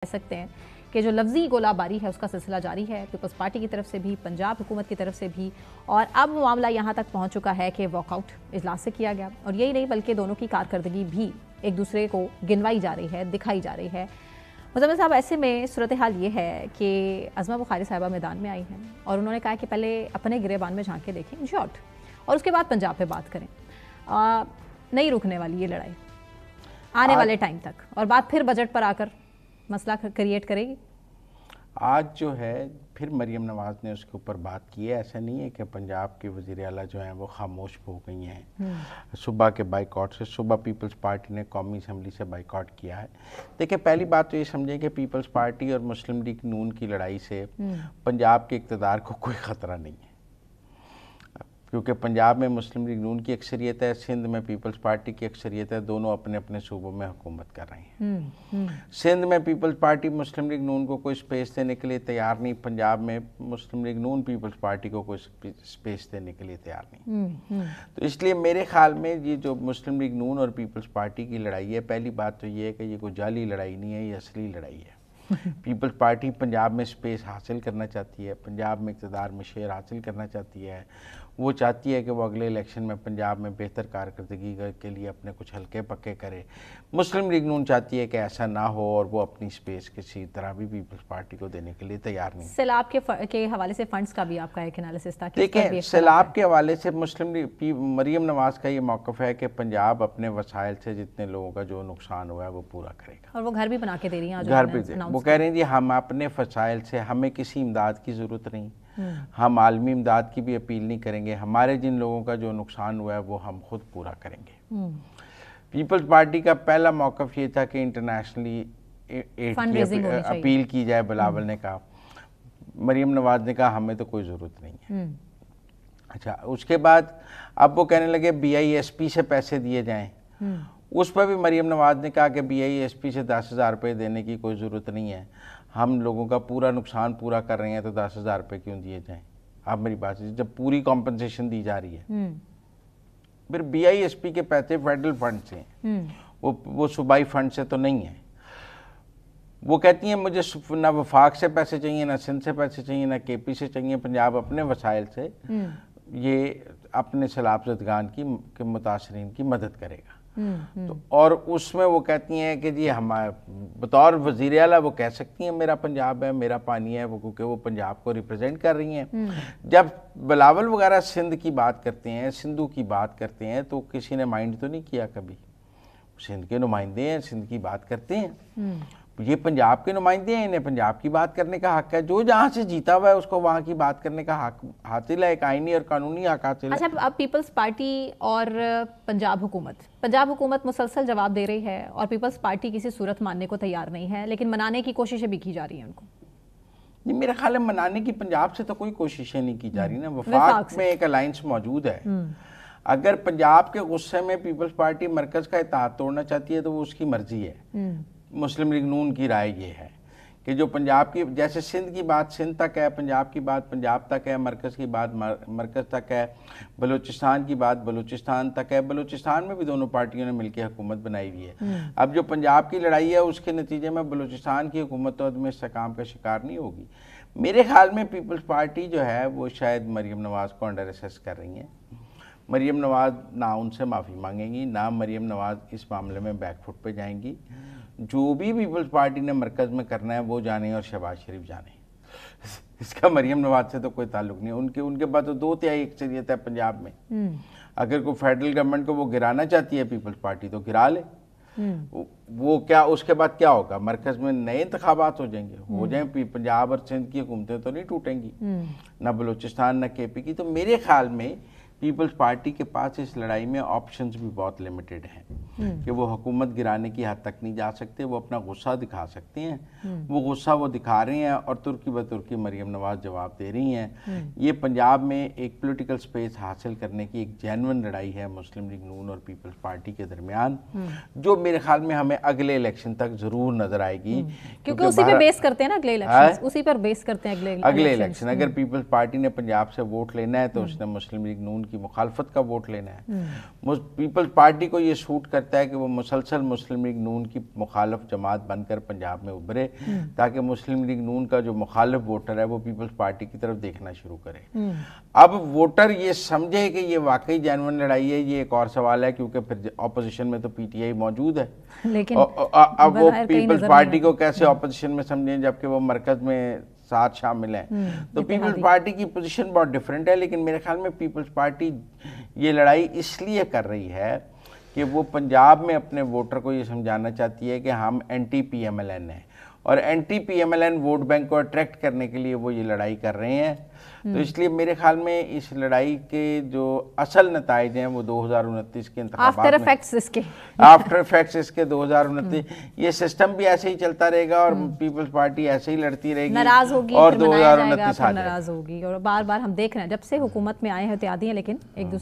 कह सकते हैं कि जो लफ्जी गोलाबारी है उसका सिलसिला जारी है पीपल्स पार्टी की तरफ से भी, पंजाब हुकूमत की तरफ से भी। और अब मामला यहाँ तक पहुँच चुका है कि वॉकआउट इजलास से किया गया और यही नहीं बल्कि दोनों की कारकर्दगी भी एक दूसरे को गिनवाई जा रही है, दिखाई जा रही है। मुज़म्मिल साहब, ऐसे में सूरत हाल ये है कि अज़मा बुखारी साहिबा मैदान में आई हैं और उन्होंने कहा कि पहले अपने गिरेबान में झांक के देखें इन शॉर्ट, और उसके बाद पंजाब पे बात करें। नहीं रुकने वाली ये लड़ाई आने वाले टाइम तक, और बात फिर बजट पर आकर मसला क्रिएट करेगी। आज जो है फिर मरीम नवाज़ ने उसके ऊपर बात की है। ऐसा नहीं है कि पंजाब के वज़ीर आला जो हैं वो खामोश हो गई हैं सुबह के बाइकआउट से। सुबह पीपल्स पार्टी ने कौमी असम्बली से बाइकआउट किया है। देखिए, पहली बात तो ये समझें कि पीपल्स पार्टी और मुस्लिम लीग नून की लड़ाई से पंजाब के इक़्तिदार को कोई ख़तरा नहीं है, क्योंकि पंजाब में मुस्लिम लीग नून की अक्सरियत है, सिंध में पीपल्स पार्टी की अक्सरियत है। दोनों अपने अपने सूबों में हुकूमत कर रही हैं। सिंध में पीपल्स पार्टी मुस्लिम लीग नून को कोई स्पेस देने के लिए तैयार नहीं, पंजाब में मुस्लिम लीग नून पीपल्स पार्टी को कोई स्पेस देने के लिए तैयार नहीं। तो इसलिए मेरे ख्याल में ये जो मुस्लिम लीग नून और पीपल्स पार्टी की लड़ाई है, पहली बात तो ये है कि ये कोई जाली लड़ाई नहीं है, ये असली लड़ाई है। पीपल्स पार्टी पंजाब में स्पेस हासिल करना चाहती है, पंजाब में इक़्तिदार में शेयर हासिल करना चाहती है। वो चाहती है कि वो अगले इलेक्शन में पंजाब में बेहतर कारकर्दगी के लिए अपने कुछ हल्के पक्के करे। मुस्लिम लीग नून चाहती है कि ऐसा ना हो और वो अपनी स्पेस किसी तरह भी पीपल्स पार्टी को देने के लिए तैयार नहीं। सैलाब के हवाले से फंड्स का भी आपका एक एनालिसिस था। देखिए, सैलाब के हवाले से मुस्लिम लीग मरीम नवाज़ का ये मौक़िफ़ है कि पंजाब अपने वसाइल से जितने लोगों का जो नुकसान हुआ है वो पूरा करेगा, और वो घर भी बना के दे रही हैं। घर भी दे, वो कह रहे हैं जी हम अपने वसाइल से, हमें किसी इमदाद की ज़रूरत नहीं, हम आलमी इमदाद की भी अपील नहीं करेंगे, हमारे जिन लोगों का जो नुकसान हुआ है वो हम खुद पूरा करेंगे। पीपल्स पार्टी का पहला मौक़िफ़ ये था कि इंटरनेशनली एड की अपील की जाए। बिलावल ने कहा, मरीम नवाज़ ने कहा हमें तो कोई ज़रूरत नहीं है। अच्छा, उसके बाद अब वो कहने लगे BISP से पैसे दिए जाएँ। उस पर भी मरीम नवाज़ ने कहा कि BISP से 10,000 रुपये देने की कोई ज़रूरत नहीं है, हम लोगों का पूरा नुकसान पूरा कर रहे हैं तो 10,000 रुपये क्यों दिए जाएं। आप मेरी बात से, जब पूरी कॉम्पनसेशन दी जा रही है, फिर BISP के पैसे फेडरल फंड से हैं, वो सूबाई फंड से तो नहीं है। वो कहती हैं मुझे ना वफाक से पैसे चाहिए, ना सिंध से पैसे चाहिए, ना KP से चाहिए, पंजाब अपने वसाइल से ये अपने सैलाब ज़दगान के मुतासरीन की मदद करेगा। तो और उसमें वो कहती हैं कि जी हमारे बतौर वज़ीर आला वो कह सकती हैं मेरा पंजाब है, मेरा पानी है, वो क्योंकि वो पंजाब को रिप्रेजेंट कर रही हैं। जब बिलावल वगैरह सिंध की बात करते हैं, सिंधु की बात करते हैं, तो किसी ने माइंड तो नहीं किया कभी। सिंध के नुमाइंदे हैं, सिंध की बात करते हैं, ये पंजाब के नुमाइंदे हैं, इन्हें पंजाब की बात करने का हक है। जो जहाँ से जीता हुआ है उसको वहाँ की बात करने का हक हासिल है, एक आईनी और कानूनी हक हासिल है। अच्छा, अब पीपल्स पार्टी और पंजाब हुकूमत मुसलसल जवाब दे रही है और पीपल्स पार्टी किसी सूरत मानने को तैयार नहीं है, लेकिन मनाने की कोशिशें भी की जा रही हैं उनको। नहीं, मेरा ख्याल है मनाने की पंजाब से तो कोई कोशिशें नहीं की जा रही ना, वफाक में एक अलायंस मौजूद है। अगर पंजाब के गुस्से में पीपल्स पार्टी मरकज का इत्तेहाद तोड़ना चाहती है तो वो उसकी मर्जी है। मुस्लिम लीग नून की राय ये है कि जो पंजाब की, जैसे सिंध की बात सिंध तक है, पंजाब की बात पंजाब तक है, मरकज़ की बात मरकज़ तक है, बलूचिस्तान की बात बलूचिस्तान तक है। बलूचिस्तान में भी दोनों पार्टियों ने मिलकर हुकूमत बनाई हुई है। अब जो पंजाब की लड़ाई है उसके नतीजे में बलूचिस्तान की हुकूमत तो अदम इस्तेहकाम का शिकार नहीं होगी। मेरे ख्याल में पीपल्स पार्टी जो है वो शायद मरीम नवाज़ को अंडर एसेस कर रही हैं। मरीम नवाज़ ना उनसे माफ़ी मांगेंगी, ना मरीम नवाज़ इस मामले में बैकफुट पे जाएंगी। जो भी पीपल्स पार्टी ने मरकज़ में करना है वो जाने और शहबाज शरीफ जाने, इसका मरीम नवाज़ से तो कोई ताल्लुक नहीं है। उनके पास तो 2/3 अक्सरियत है पंजाब में। अगर कोई फेडरल गवर्नमेंट को वो गिराना चाहती है पीपल्स पार्टी तो गिरा ले। वो क्या उसके बाद क्या होगा, मरकज़ में नए इंतखाबात हो जाएंगे, हो जाए, पंजाब और सिंध की हुकूमतें तो नहीं टूटेंगी, ना बलूचिस्तान ना KP की। तो मेरे ख्याल में पीपल्स पार्टी के पास इस लड़ाई में ऑप्शंस भी बहुत लिमिटेड हैं कि वो हुकूमत गिराने की हद तक नहीं जा सकते। वो अपना गुस्सा दिखा सकते हैं, वो गुस्सा वो दिखा रहे हैं और तुर्की ब तुर्की मरीम नवाज़ जवाब दे रही हैं। ये पंजाब में एक पॉलिटिकल स्पेस हासिल करने की एक जेन्युइन लड़ाई है मुस्लिम लीग नून और पीपल्स पार्टी के दरमियान, जो मेरे ख्याल में हमें अगले इलेक्शन तक ज़रूर नज़र आएगी, क्योंकि उसी पर बेस करते हैं ना अगले इलेक्शन, उसी पर बेस करते हैं अगले इलेक्शन। अगर पीपल्स पार्टी ने पंजाब से वोट लेना है तो उसने मुस्लिम लीग नून की मुखालफत का वोट लेना है। पीपल्स पार्टी को ये सूट करता लगता है कि वो मुसलसल मुस्लिम लीग नून की मुखालिफ जमात बनकर पंजाब में उभरे, ताकि मुस्लिम लीग नून का जो मुखालिफ वोटर है वो पीपल्स पार्टी की तरफ देखना शुरू करे। अब वोटर ये समझे कि ये वाकई जेन्युइन लड़ाई है, ये एक और सवाल है, क्योंकि फिर ऑपोजिशन में तो पीटीआई मौजूद है, लेकिन अब वो पीपल्स पार्टी को कैसे ऑपोजिशन में समझें जबकि वो मरकज में साथ शामिल हैं। तो पीपल्स पार्टी की पोजीशन बहुत डिफरेंट है, लेकिन मेरे ख्याल में पीपल्स पार्टी ये लड़ाई इसलिए कर रही है कि वो पंजाब में अपने वोटर को ये समझाना चाहती है कि हम एंटी पीएमएलएन हैं, और एंटी पीएमएलएन वोट बैंक को अट्रैक्ट करने के लिए वो ये लड़ाई कर रहे हैं। तो इसलिए मेरे ख्याल में इस लड़ाई के जो असल नताइज हैं वो 2029 के इंतखाबात में, आफ्टर इफेक्ट्स इसके 2029, ये सिस्टम भी ऐसे ही चलता रहेगा और पीपल्स पार्टी ऐसे ही लड़ती रहेगी, नाराज होगी और 2029 नाराज होगी, और बार बार हम देख रहे हैं जब से हुकूमत में आए हैं इत्तेहादी हैं, लेकिन एक दूसरे